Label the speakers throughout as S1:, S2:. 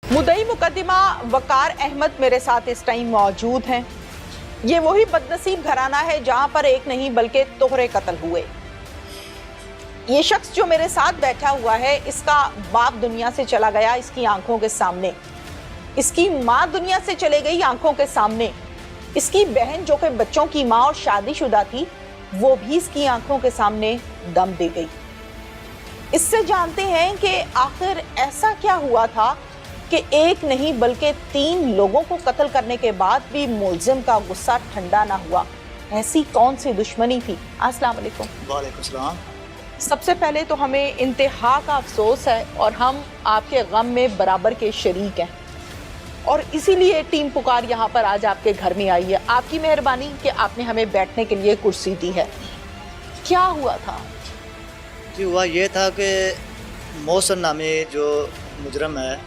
S1: मुद्दई मुकदमा वकार अहमद मेरे साथ इस टाइम मौजूद हैं। ये वही बदनसीब घराना है जहां पर एक नहीं बल्कि तोहरे कत्ल हुए। ये शख्स जो मेरे साथ बैठा हुआ है, इसका बाप दुनिया से चला गया इसकी आंखों के सामने, इसकी माँ दुनिया से चले गई आंखों के सामने, इसकी बहन जो कि बच्चों की माँ और शादीशुदा थी वो भी इसकी आंखों के सामने दम दे गई। इससे जानते हैं कि आखिर ऐसा क्या हुआ था कि एक नहीं बल्कि 3 लोगों को कत्ल करने के बाद भी मुलजिम का गुस्सा ठंडा ना हुआ। ऐसी कौन सी दुश्मनी थी? अस्सलाम वालेकुम।
S2: वालेकुम सलाम।
S1: सबसे पहले तो हमें इंतहा का अफसोस है और हम आपके गम में बराबर के शरीक हैं और इसीलिए टीम पुकार यहाँ पर आज आपके घर में आई है। आपकी मेहरबानी कि आपने हमें बैठने के लिए कुर्सी दी है। क्या हुआ था?
S2: जी हुआ ये था कि मोहसिन नामी जो मुजरम है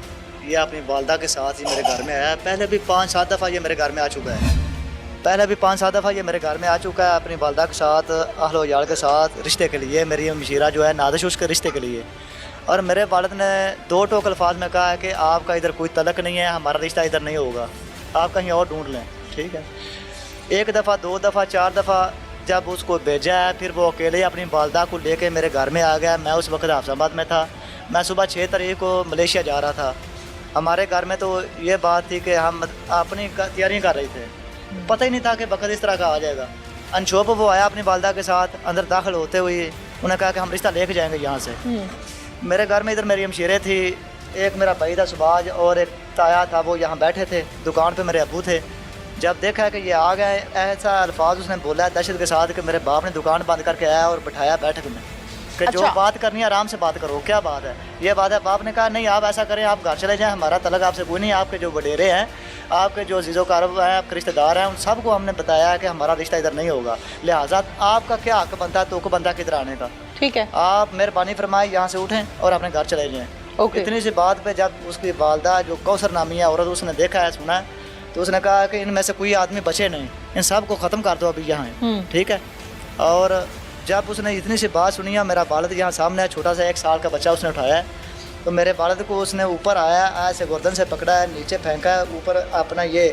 S2: ये अपनी वालदा के साथ ही मेरे घर में आया। पहले भी 5-7 दफ़ा ये मेरे घर में आ चुका है। अपनी वालदा के साथ, अहलो यार के साथ रिश्ते के लिए, मेरी मशीरा जो है नादिश उसके रिश्ते के लिए। और मेरे वालिद ने 2 टोक अल्फाज में कहा है कि आपका इधर कोई तलक नहीं है, हमारा रिश्ता इधर नहीं होगा, आप कहीं और ढूंढ लें। ठीक है। 1 दफ़ा, 2 दफ़ा, 4 दफ़ा जब उसको भेजा है, फिर वो अकेले अपनी वालदा को लेके मेरे घर में आ गया। मैं उस वक्त हाफिजाबाद में था। मैं सुबह 6 तारीख को मलेशिया जा रहा था। हमारे घर में तो ये बात थी कि हम अपनी तैयारियाँ कर रहे थे, पता ही नहीं था कि वक्त इस तरह का आ जाएगा। अनशोप वो आया अपनी वालदा के साथ, अंदर दाखिल होते हुए उन्हें कहा कि हम रिश्ता लेके जाएंगे यहाँ से। मेरे घर में इधर मेरी हमशीरें थी, एक मेरा भाई था सुबाज और एक ताया था, वो यहाँ बैठे थे। दुकान पे मेरे अबू थे। जब देखा कि ये आ गए, ऐसा अल्फाज उसने बोला है दहशत के साथ कि मेरे बाप ने दुकान बंद करके आया और बिठाया बैठक में कि
S1: अच्छा।
S2: जो बात करनी है आराम से बात करो। क्या बात है? ये बात है। बाप ने कहा नहीं, आप ऐसा करें, आप घर चले जाएँ, हमारा तलक आपसे कोई नहीं। आपके जो वडेरे हैं, आपके जो अजीज़ो कारब हैं, आपके रिश्तेदार हैं, उन सबको हमने बताया कि हमारा रिश्ता इधर नहीं होगा, लिहाजा आपका क्या हक बनता है, तो को बनता है किधर आने का।
S1: ठीक है।
S2: आप मेहरबानी फरमाए यहाँ से उठें और अपने घर चले जाएँ।
S1: ओके।
S2: इतनी सी बात पे जब उसकी वालदा जो कौसर नामी है औरत, उसने देखा है, सुना है, तो उसने कहा कि इनमें से कोई आदमी बचे नहीं, इन सब को ख़त्म कर दो अभी यहाँ। ठीक है। और जब उसने इतनी सी बात सुनी है, मेरा वालिद यहाँ सामने है, छोटा सा 1 साल का बच्चा उसने उठाया है, तो मेरे वालिद को उसने ऊपर आया, ऐसे गर्दन से पकड़ा है, नीचे फेंका है, ऊपर अपना ये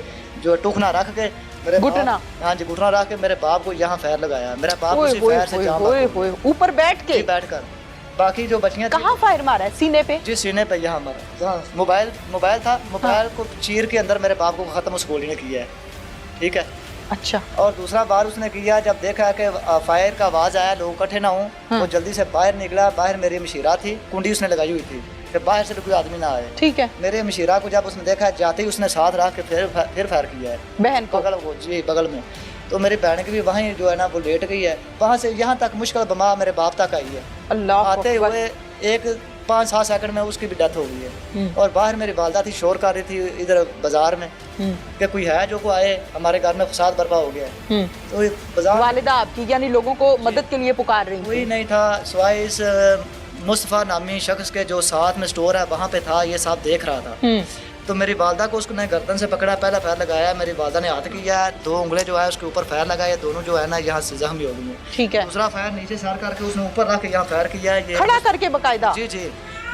S2: जो टुकना रख के मेरे
S1: घुटना,
S2: हाँ जी घुटना रख के मेरे बाप को यहाँ फैर लगाया। मेरा बाप उसी फैर से जाम
S1: ऊपर बैठ के
S2: बैठकर। बाकी जो बच्चियाँ
S1: कहाँ फायर मारा है? सीने पे?
S2: जी सीने पे, यहाँ मारा। मोबाइल था, मोबाइल को चीर के अंदर मेरे बाप को ख़त्म उस गोली ने किया है। ठीक है।
S1: अच्छा।
S2: और दूसरा बार उसने किया, जब देखा कि फायर का आवाज़ आया, लोग इकट्ठे ना हों, वो जल्दी से बाहर निकला। बाहर मेरी मशीरा थी, कुंडी उसने लगाई हुई थी कि बाहर से कोई आदमी ना आए।
S1: ठीक है।
S2: मेरे मशीरा को जब उसने देखा, जाते ही उसने साथ रख के फिर फायर किया है
S1: बहन को,
S2: बगल में। तो मेरी बहन की भी वहीं जो है ना वो लेट गई है। वहाँ से यहाँ तक मुश्किल बमा मेरे बाप तक आई है।
S1: अल्लाह
S2: आते हुए 5-7 सेकंड में उसकी भी डेथ हो गई है। और बाहर मेरी वालदा थी, शोर कर रही थी इधर बाजार में कि कोई है जो को आए, हमारे घर में फसाद बर्पा हो गया है। तो बाजार
S1: वालिदा आपकी यानी लोगों को मदद के लिए पुकार रही
S2: कोई नहीं था सिवाय इस मुस्तफ़ा नामी शख्स के जो साथ में स्टोर है वहाँ पे था। ये सब देख रहा था। तो मेरी वालदा को उसने गर्दन से पकड़ा, पहला फैर लगाया, मेरी वालदा ने हाथ किया, 2 उंगलें जो है उसके ऊपर फैर लगाए, दोनों जो है ना यहाँ से जख्मी हो गई।
S1: ठीक है।
S2: दूसरा फैर नीचे सर करके उसने ऊपर रख के यहाँ फैर किया है, ये
S1: खड़ा करके बकायदा।
S2: जी जी।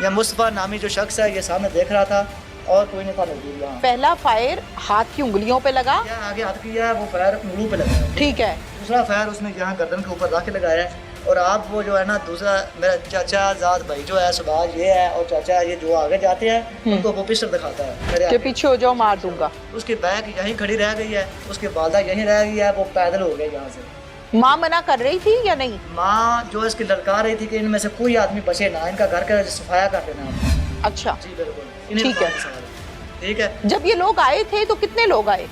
S2: ये मुस्तफ़ा नामी जो शख्स है ये सामने देख रहा था और कोई नहीं था मौजूद यहाँ।
S1: पहला फायर हाथ की उंगलियों पे लगा,
S2: आगे हाथ किया है, वो फैर उंगलियों पे लगा।
S1: ठीक है।
S2: दूसरा फैर उसने यहाँ गर्दन के ऊपर रख के लगाया है। और आप वो जो है ना दूसरा मेरा चाचा जाद भाई जो है सुभाष ये है, और चाचा ये जो आगे जाते हैं उनको वो पिस्टल दिखाता है
S1: कि पीछे हो जाओ मार दूंगा।
S2: उसकी बैग यहीं खड़ी रह गई है, उसकी वालदा यहीं रह गई है, वो पैदल हो गए यहाँ से।
S1: माँ मना कर रही थी या नहीं?
S2: माँ जो इसकी लड़का रही थी कि इनमें से कोई आदमी बचे ना, इनका घर का सफाया कर देना आप।
S1: अच्छा
S2: जी बिल्कुल।
S1: ठीक है।
S2: ठीक है।
S1: जब ये लोग आए थे तो कितने लोग आए?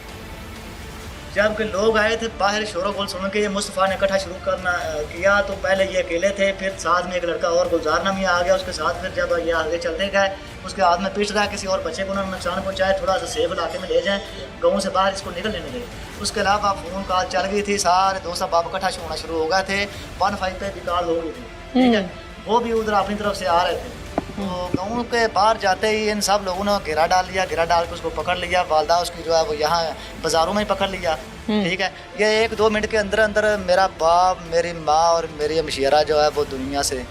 S2: जब के लोग आए थे बाहर शोर गोल सुन के ये मुस्तफ़ा ने इकट्ठा शुरू करना किया, तो पहले ये अकेले थे, फिर साथ में एक लड़का और गुलजार नामी आ गया उसके साथ। फिर जब ये आगे चलते गए, उसके हाथ में पीट रहा, किसी और बच्चे को उन्होंने नुकसान पहुंचाया, थोड़ा सा सेफ इलाके में ले जाएं, गाँव से बाहर इसको निकल लेने गए। उसके अलावा फ़ोन कॉल चल गई थी, सारे दोस्त बाप इकट्ठा होना शुरू हो गए थे, 1-5 पे भी कॉल हो गई थी। ठीक है। वो भी उधर अपनी तरफ से आ रहे थे। तो गाँव के बाहर जाते ही इन सब लोगों ने घेरा डाल लिया, घेरा डाल के उसको पकड़ लिया। वालदा उसकी जो है वो यहाँ बाज़ारों में ही पकड़ लिया। ठीक है। ये 1-2 मिनट के अंदर अंदर मेरा बाप, मेरी माँ और मेरी मशीरा जो है वो दुनिया से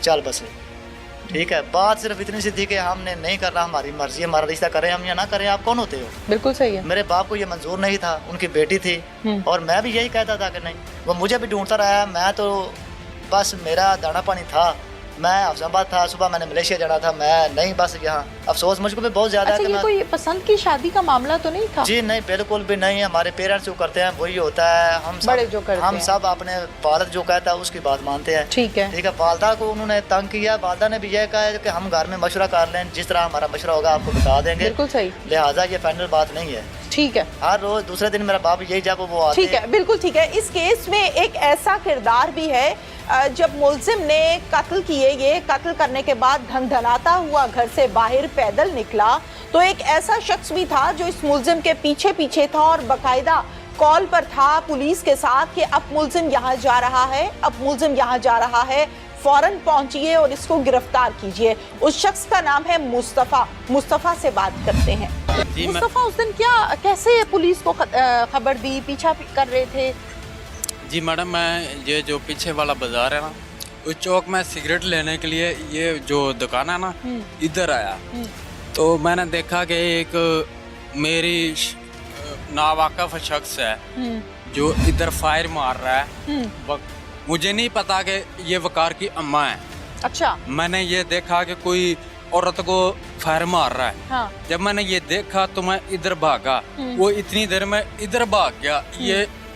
S2: चल बसे। ठीक है, बात सिर्फ इतनी सी थी कि हमने नहीं करना, हमारी मर्जी, हमारा रिश्ता करें हम या ना करें, आप कौन होते हो।
S1: बिल्कुल सही है।
S2: मेरे बाप को ये मंजूर नहीं था, उनकी बेटी थी और मैं भी यही कहता था कि नहीं, वो मुझे भी ढूंढता रहा। मैं तो बस मेरा दाना पानी था, मैं अफजाबाद था, सुबह मैंने मलेशिया जाना था, मैं नहीं बस यहाँ। अफसोस मुझको भी बहुत ज़्यादा
S1: अच्छा,
S2: है कि
S1: ये कोई पसंद की शादी का मामला तो नहीं था?
S2: जी नहीं, बिल्कुल भी नहीं। हमारे पेरेंट्स जो करते हैं वही होता है,
S1: बड़े जो करते
S2: हम
S1: हैं।
S2: सब अपने वालिद जो कहता है उसकी बात मानते हैं।
S1: ठीक है।
S2: ठीक है, वालदा को उन्होंने तंग किया, वालदा ने भी यह कहा है कि हम घर में मशवरा कर लें, जिस तरह हमारा मशवरा होगा आपको बता देंगे।
S1: बिल्कुल सही।
S2: लिहाजा ये फाइनल बात नहीं है।
S1: ठीक है।
S2: हर रोज दूसरे दिन मेरा बाप यही जब वो आते
S1: ठीक है, बिल्कुल ठीक है। इस केस में एक ऐसा किरदार भी है, जब मुलजिम ने कत्ल किए, ये कत्ल करने के बाद धनधनाता हुआ घर से बाहर पैदल निकला, तो एक ऐसा शख्स भी था जो इस मुलजिम के पीछे पीछे था और बाकायदा कॉल पर था पुलिस के साथ कि अब मुलजिम यहाँ जा रहा है, अब मुलजिम यहाँ जा रहा है, फौरन पहुंचिए और इसको गिरफ्तार कीजिए। उस शख्स का नाम है मुस्तफ़ा। मुस्तफ़ा से बात करते हैं। मुस्तफ़ा, उस दिन कैसे पुलिस को खबर दी, पीछा कर रहे थे?
S3: जी मैडम, मैं ये जो पीछे वाला बाजार है ना, उस चौक में सिगरेट लेने के लिए ये जो दुकान है ना, इधर आया तो मैंने देखा कि एक मेरी नावाकिफ शख्स है जो इधर फायर मार रहा है। मुझे नहीं पता कि ये वकार की अम्मा है।
S1: अच्छा।
S3: मैंने ये देखा कि कोई औरत को फायर मार रहा है।
S1: हाँ।
S3: जब मैंने ये देखा तो मैं इधर भागा, वो इतनी देर में इधर भाग गया।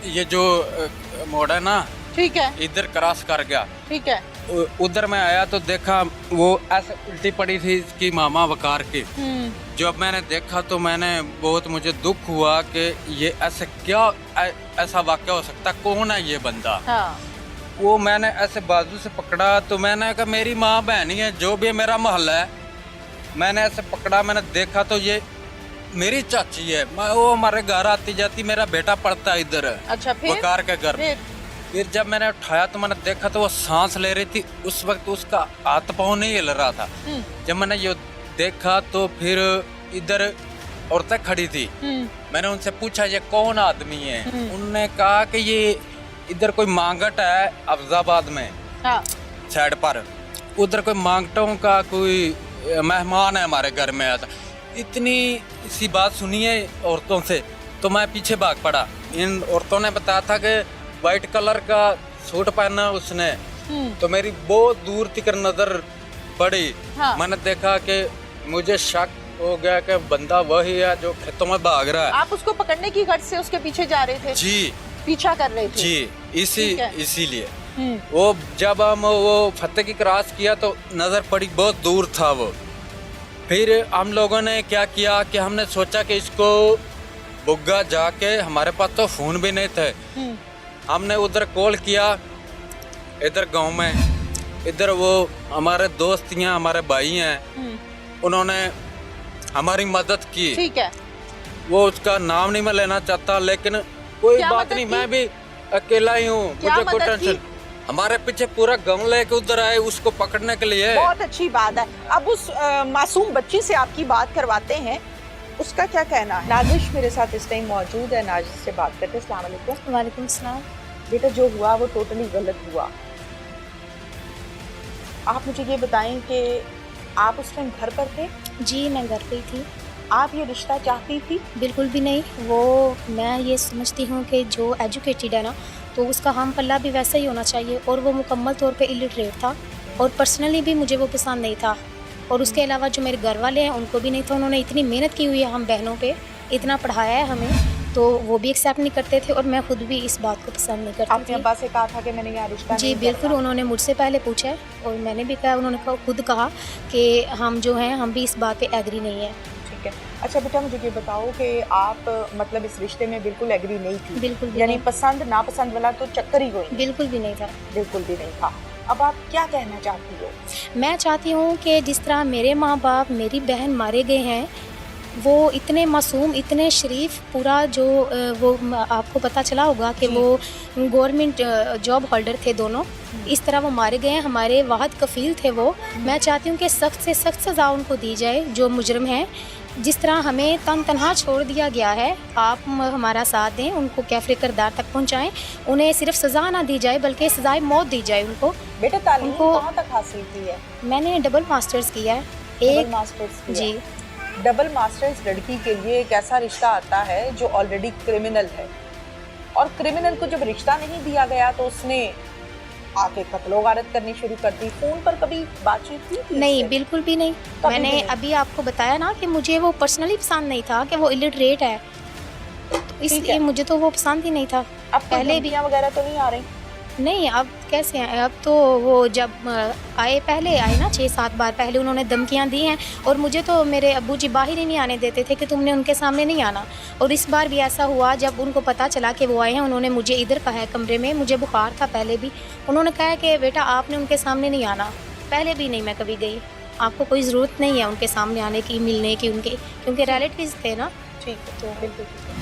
S3: ये जो मोड़ है ना,
S1: ठीक है,
S3: इधर क्रॉस कर गया।
S1: ठीक है।
S3: उधर मैं आया तो देखा वो ऐसे उल्टी पड़ी थी इसकी मामा वकार की। जब मैंने देखा तो मैंने बहुत, मुझे दुख हुआ कि ये ऐसे क्या ऐसा वाक़या हो सकता, कौन है ये बंदा।
S1: हाँ।
S3: वो मैंने ऐसे बाजू से पकड़ा तो मैंने कहा मेरी माँ बहन ही है, जो भी मेरा मोहल्ला है। मैंने ऐसे पकड़ा, मैंने देखा तो ये मेरी चाची है। वो हमारे घर आती जाती, मेरा बेटा पढ़ता है इधर।
S1: अच्छा, फिर?
S3: वकार के घर। फिर जब मैंने उठाया तो मैंने देखा तो वो सांस ले रही थी। उस वक्त उसका हाथ पाँव नहीं हिल रहा था। जब मैंने ये देखा तो फिर इधर औरतें खड़ी थी। मैंने उनसे पूछा ये कौन आदमी है। उन्होंने कहा कि ये इधर कोई मांगट है अफजाबाद में। हाँ। साइड पर उधर कोई मांगटों का कोई मेहमान है हमारे घर में आता। इतनी सी बात सुनी है औरतों से तो मैं पीछे भाग पड़ा। इन औरतों ने बताया था कि वाइट कलर का सूट पहना उसने, तो मेरी बहुत दूर तक नजर पड़ी। हाँ। मैंने देखा कि मुझे शक हो गया कि बंदा वही है जो खेतों में भाग रहा है।
S1: आप उसको पकड़ने की गर्ज से उसके पीछे जा रहे थे?
S3: जी,
S1: पीछा कर रहे थे।
S3: जी, इसीलिए वो जब हम वो फतेह की क्रॉस किया तो नजर पड़ी, बहुत दूर था वो। फिर हम लोगों ने क्या किया कि हमने सोचा कि इसको बुग्गा जाके, हमारे पास तो फोन भी नहीं थे, हमने उधर कॉल किया इधर गांव में। इधर वो हमारे दोस्त हैं, हमारे भाई हैं, उन्होंने हमारी मदद की। ठीक है। वो उसका नाम नहीं मैं लेना चाहता, लेकिन कोई बात नहीं, मैं भी अकेला ही हूँ, मुझे कोई टेंशन। हमारे पीछे पूरा गांव लेके उधर आए उसको पकड़ने के लिए।
S1: बहुत अच्छी बात है। अब उस मासूम बच्ची से आपकी बात करवाते हैं, उसका क्या कहना है। नाजिश मेरे साथ इस टाइम मौजूद है, नाजिश से बात करते हैं। अस्सलाम वालेकुम।
S4: वालेकुम सलाम।
S1: बेटा, जो हुआ वो टोटली गलत हुआ। आप मुझे ये बताएं कि आप उस टाइम घर पर थे?
S4: जी, मैं घर पे थी।
S1: आप ये रिश्ता चाहती थी?
S4: बिल्कुल भी नहीं। वो मैं ये समझती हूँ कि जो एजुकेटेड है ना, तो उसका हम पल्ला भी वैसा ही होना चाहिए, और वो मुकम्मल तौर पे इलिटरेट था, और पर्सनली भी मुझे वो पसंद नहीं था, और उसके अलावा जो मेरे घर वाले हैं उनको भी नहीं था। उन्होंने इतनी मेहनत की हुई है हम बहनों पे, इतना पढ़ाया है हमें, तो वो भी एक्सेप्ट नहीं करते थे, और मैं खुद भी इस बात को पसंद नहीं करती।
S1: आपने अब्बा से कहा था कि मैंने यहाँ रिश्ता
S4: जी बिल्कुल, उन्होंने मुझसे पहले पूछा है और मैंने भी कहा, उन्होंने खुद कहा कि हम जो हैं हम भी इस बात पे एग्री नहीं है।
S1: ठीक है। अच्छा बेटा, मुझे ये बताओ कि आप मतलब इस रिश्ते में बिल्कुल एग्री नहीं थी?
S4: बिल्कुल भी
S1: यानी
S4: नहीं।
S1: पसंद नापसंद वाला तो चक्कर ही कोई?
S4: बिल्कुल भी नहीं था।
S1: बिल्कुल भी नहीं था। अब आप क्या कहना चाहती हो?
S4: मैं चाहती हूँ कि जिस तरह मेरे माँ बाप, मेरी बहन मारे गए हैं, वो इतने मासूम, इतने शरीफ, पूरा जो वो आपको पता चला होगा कि वो गवर्नमेंट जॉब होल्डर थे दोनों, इस तरह वो मारे गए हैं। हमारे वाहद कफ़ील थे वो। मैं चाहती हूँ कि सख्त से सख्त सज़ा उनको दी जाए जो मुजरिम हैं, जिस तरह हमें तनहा छोड़ दिया गया है, आप हमारा साथ दें, उनको कैफरे किरदार तक पहुंचाएं, उन्हें सिर्फ सज़ा ना दी जाए बल्कि सज़ाए मौत दी जाए उनको।
S1: बेटा तालीम
S4: उनको-
S1: कहाँ तक हासिल की है?
S4: मैंने डबल मास्टर्स किया है।
S1: डबल मास्टर्स किया।
S4: जी,
S1: डबल मास्टर्स लड़की के लिए एक ऐसा रिश्ता आता है जो ऑलरेडी क्रिमिनल है, और क्रिमिनल को जब रिश्ता नहीं दिया गया तो उसने आके कत्लो गारत करनी शुरू कर दी। फोन पर कभी बातचीत हुई थी
S4: नहीं,
S1: इससे?
S4: बिल्कुल भी नहीं।
S1: कभी
S4: मैंने
S1: भी नहीं?
S4: अभी आपको बताया ना कि मुझे वो पर्सनली पसंद नहीं था, कि वो इलिटरेट है, तो इसलिए
S1: है।
S4: मुझे तो वो पसंद ही नहीं था।
S1: अब
S4: पहले भी
S1: धमकियां वगैरह तो नहीं आ रही?
S4: नहीं, अब कैसे हैं? अब तो वो जब पहले आए ना 6-7 बार पहले उन्होंने धमकियां दी हैं, और मुझे तो मेरे अब्बू जी बाहर ही नहीं आने देते थे कि तुमने उनके सामने नहीं आना। और इस बार भी ऐसा हुआ, जब उनको पता चला कि वो आए हैं, उन्होंने मुझे इधर कहा है कमरे में, मुझे बुखार था पहले भी, उन्होंने कहा कि बेटा आपने उनके सामने नहीं आना। पहले भी नहीं मैं कभी गई, आपको कोई ज़रूरत नहीं है उनके सामने आने की, मिलने की उनके, क्योंकि रिलेटिव्स थे ना।
S1: ठीक है, तो बिल्कुल।